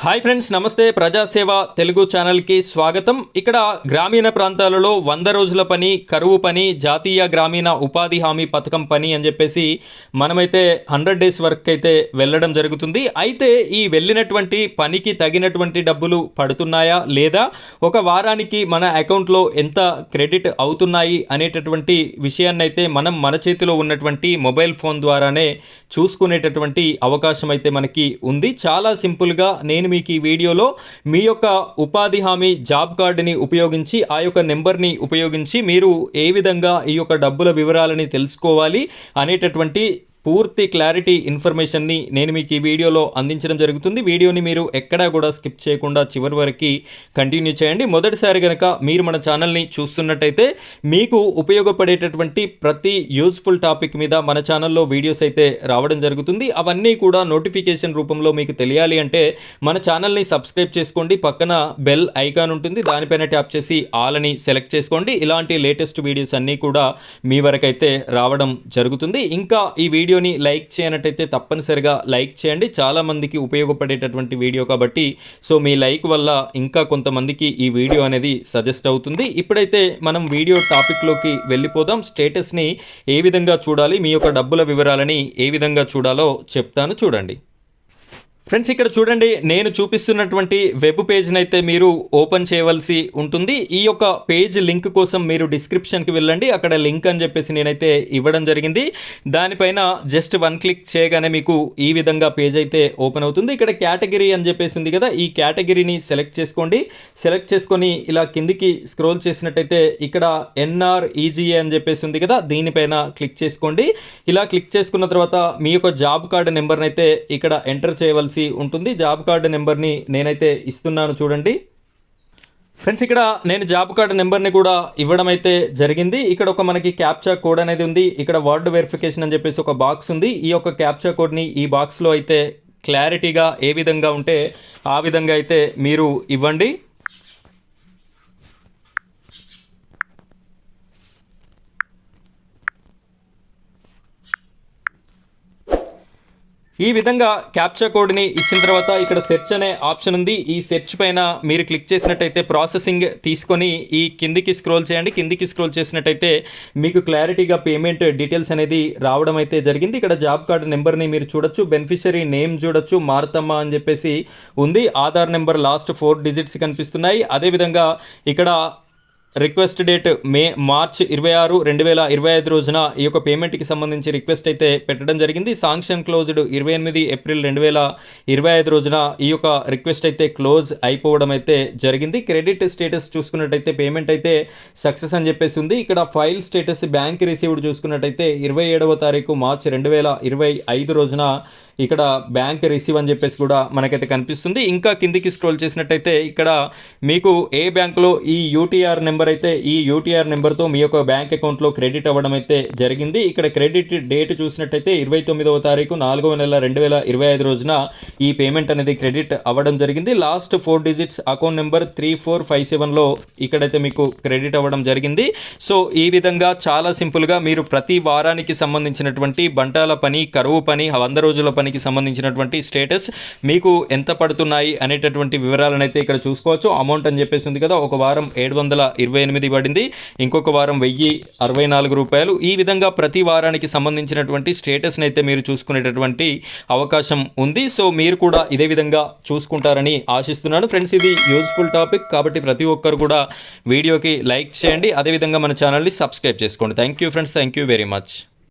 Hi friends, నమస్తే. ప్రజాసేవ తెలుగు ఛానల్కి స్వాగతం. ఇక్కడ గ్రామీణ ప్రాంతాలలో 100 రోజుల పని, కరువు పని, జాతీయ గ్రామీణ ఉపాధి హామీ పథకం పని అని చెప్పేసి మనమైతే 100 డేస్ వర్క్ అయితే వెళ్ళడం జరుగుతుంది. అయితే ఈ వెళ్ళినటువంటి పనికి తగినటువంటి డబ్బులు పడుతున్నాయా లేదా, ఒక వారానికి మన అకౌంట్లో ఎంత క్రెడిట్ అవుతున్నాయి అనేటటువంటి విషయాన్ని అయితే మనం మన చేతిలో ఉన్నటువంటి మొబైల్ ఫోన్ ద్వారానే చూసుకునేటటువంటి అవకాశం అయితే మనకి ఉంది. చాలా సింపుల్గా నేను మీకు ఈ వీడియోలో మీ యొక్క ఉపాధి హామీ జాబ్ కార్డుని ఉపయోగించి, ఆ యొక్క నెంబర్ని ఉపయోగించి మీరు ఏ విధంగా ఈ యొక్క డబ్బుల వివరాలని తెలుసుకోవాలి అనేటటువంటి పూర్తి క్లారిటీ ఇన్ఫర్మేషన్ని నేను మీకు ఈ వీడియోలో అందించడం జరుగుతుంది. వీడియోని మీరు ఎక్కడా కూడా స్కిప్ చేయకుండా చివరి వరకు కంటిన్యూ చేయండి. మొదటిసారి కనుక మీరు మన ఛానల్ని చూస్తున్నట్టయితే మీకు ఉపయోగపడేటటువంటి ప్రతి యూస్ఫుల్ టాపిక్ మీద మన ఛానల్లో వీడియోస్ అయితే రావడం జరుగుతుంది. అవన్నీ కూడా నోటిఫికేషన్ రూపంలో మీకు తెలియాలి అంటే మన ఛానల్ని సబ్స్క్రైబ్ చేసుకోండి. పక్కన బెల్ ఐకాన్ ఉంటుంది, దానిపైన ట్యాప్ చేసి ఆల్ అని సెలెక్ట్ చేసుకోండి. ఇలాంటి లేటెస్ట్ వీడియోస్ అన్నీ కూడా మీ వరకైతే రావడం జరుగుతుంది. ఇంకా ఈ వీడియోని లైక్ చేయనట్టయితే తప్పనిసరిగా లైక్ చేయండి. చాలా మందికి ఉపయోగపడేటటువంటి వీడియో కాబట్టి సో మీ లైక్ వల్ల ఇంకా కొంతమందికి ఈ వీడియో అనేది సజెస్ట్ అవుతుంది. ఇప్పుడైతే మనం వీడియో టాపిక్లోకి వెళ్ళిపోదాం. స్టేటస్ని ఏ విధంగా చూడాలి, మీ యొక్క డబ్బుల వివరాలని ఏ విధంగా చూడాలో చెప్తాను, చూడండి. ఫ్రెండ్స్, ఇక్కడ చూడండి, నేను చూపిస్తున్నటువంటి వెబ్ పేజ్ని అయితే మీరు ఓపెన్ చేయవలసి ఉంటుంది. ఈ యొక్క పేజ్ లింక్ కోసం మీరు డిస్క్రిప్షన్కి వెళ్ళండి. అక్కడ లింక్ అని చెప్పేసి నేనైతే ఇవ్వడం జరిగింది. దానిపైన జస్ట్ 1 క్లిక్ చేయగానే మీకు ఈ విధంగా పేజ్ అయితే ఓపెన్ అవుతుంది. ఇక్కడ కేటగిరీ అని చెప్పేసి ఉంది కదా, ఈ కేటగిరీని సెలెక్ట్ చేసుకోండి. సెలెక్ట్ చేసుకొని ఇలా కిందికి స్క్రోల్ చేసినట్టయితే ఇక్కడ NREGA అని చెప్పేసి ఉంది కదా, దీనిపైన క్లిక్ చేసుకోండి. ఇలా క్లిక్ చేసుకున్న తర్వాత మీ యొక్క జాబ్ కార్డు నెంబర్ని అయితే ఇక్కడ ఎంటర్ చేయవలసి ఉంటుంది. జాబ్ కార్డు నెంబర్ని నేనైతే ఇస్తున్నాను, చూడండి. ఫ్రెండ్స్, ఇక్కడ నేను జాబ్ కార్డు నెంబర్ని కూడా ఇవ్వడం అయితే జరిగింది. ఇక్కడ ఒక మనకి క్యాప్చా కోడ్ అనేది ఉంది. ఇక్కడ వర్డ్ వెరిఫికేషన్ అని చెప్పేసి ఒక బాక్స్ ఉంది. ఈ యొక్క క్యాప్చా కోడ్ని ఈ బాక్స్లో అయితే క్లారిటీగా ఏ విధంగా ఉంటే ఆ విధంగా అయితే మీరు ఇవ్వండి. ఈ విధంగా క్యాప్చా కోడ్ని ఇచ్చిన తర్వాత ఇక్కడ సెర్చ్ అనే ఆప్షన్ ఉంది. ఈ సెర్చ్ పైన మీరు క్లిక్ చేసినట్టయితే ప్రాసెసింగ్ తీసుకొని ఈ కిందికి స్క్రోల్ చేయండి. కిందికి స్క్రోల్ చేసినట్టయితే మీకు క్లారిటీగా పేమెంట్ డీటెయిల్స్ అనేది రావడం అయితే జరిగింది. ఇక్కడ జాబ్ కార్డు నెంబర్ని మీరు చూడొచ్చు, బెనిఫిషరీ నేమ్ చూడొచ్చు, మారుతమ్మ అని చెప్పేసి ఉంది. ఆధార్ నెంబర్ లాస్ట్ 4 డిజిట్స్ కనిపిస్తున్నాయి. అదేవిధంగా ఇక్కడ రిక్వెస్ట్ డేట్ మార్చ్ 26, 2025 రోజున ఈ యొక్క పేమెంట్కి సంబంధించి రిక్వెస్ట్ అయితే పెట్టడం జరిగింది. శాంక్షన్ క్లోజ్డ్ 28 ఏప్రిల్ 2025 రోజున ఈ యొక్క రిక్వెస్ట్ అయితే క్లోజ్ అయిపోవడం అయితే జరిగింది. క్రెడిట్ స్టేటస్ చూసుకున్నట్టయితే పేమెంట్ అయితే సక్సెస్ అని చెప్పేసి ఉంది. ఇక్కడ ఫైల్ స్టేటస్ బ్యాంక్ రిసీవ్డ్ చూసుకున్నట్టయితే 27వ తారీఖు మార్చ్ 2025 రోజున ఇక్కడ బ్యాంక్ రిసీవ్ అని చెప్పేసి కూడా మనకైతే కనిపిస్తుంది. ఇంకా కిందికి స్క్రోల్ చేసినట్టయితే ఇక్కడ మీకు ఏ బ్యాంకులో ఈ యూటీఆర్ నెంబర్ అయితే ఈ యూటీఆర్ నెంబర్తో మీ యొక్క బ్యాంక్ అకౌంట్లో క్రెడిట్ అవ్వడం అయితే జరిగింది. ఇక్కడ క్రెడిట్ డేట్ చూసినట్టయితే 29వ తారీఖు 4వ నెల 2025 రోజున ఈ పేమెంట్ అనేది క్రెడిట్ అవ్వడం జరిగింది. లాస్ట్ 4 డిజిట్స్ అకౌంట్ నెంబర్ 3457లో ఇక్కడైతే మీకు క్రెడిట్ అవ్వడం జరిగింది. సో ఈ విధంగా చాలా సింపుల్గా మీరు ప్రతి వారానికి సంబంధించినటువంటి బంటాల పని, కరువు పని, 100 రోజుల పనికి సంబంధించినటువంటి స్టేటస్ మీకు ఎంత పడుతున్నాయి అనేటటువంటి వివరాలను అయితే ఇక్కడ చూసుకోవచ్చు. అమౌంట్ అని చెప్పేసి ఉంది కదా, ఒక వారం 728 పడింది, ఇంకొక వారం 1064 రూపాయలు. ఈ విధంగా ప్రతి వారానికి సంబంధించినటువంటి స్టేటస్ని అయితే మీరు చూసుకునేటటువంటి అవకాశం ఉంది. సో మీరు కూడా ఇదే విధంగా చూసుకుంటారని ఆశిస్తున్నాను. ఫ్రెండ్స్, ఇది యూజ్ఫుల్ టాపిక్ కాబట్టి ప్రతి ఒక్కరు కూడా వీడియోకి లైక్ చేయండి. అదేవిధంగా మన ఛానల్ని సబ్స్క్రైబ్ చేసుకోండి. Thank you friends, thank you very much.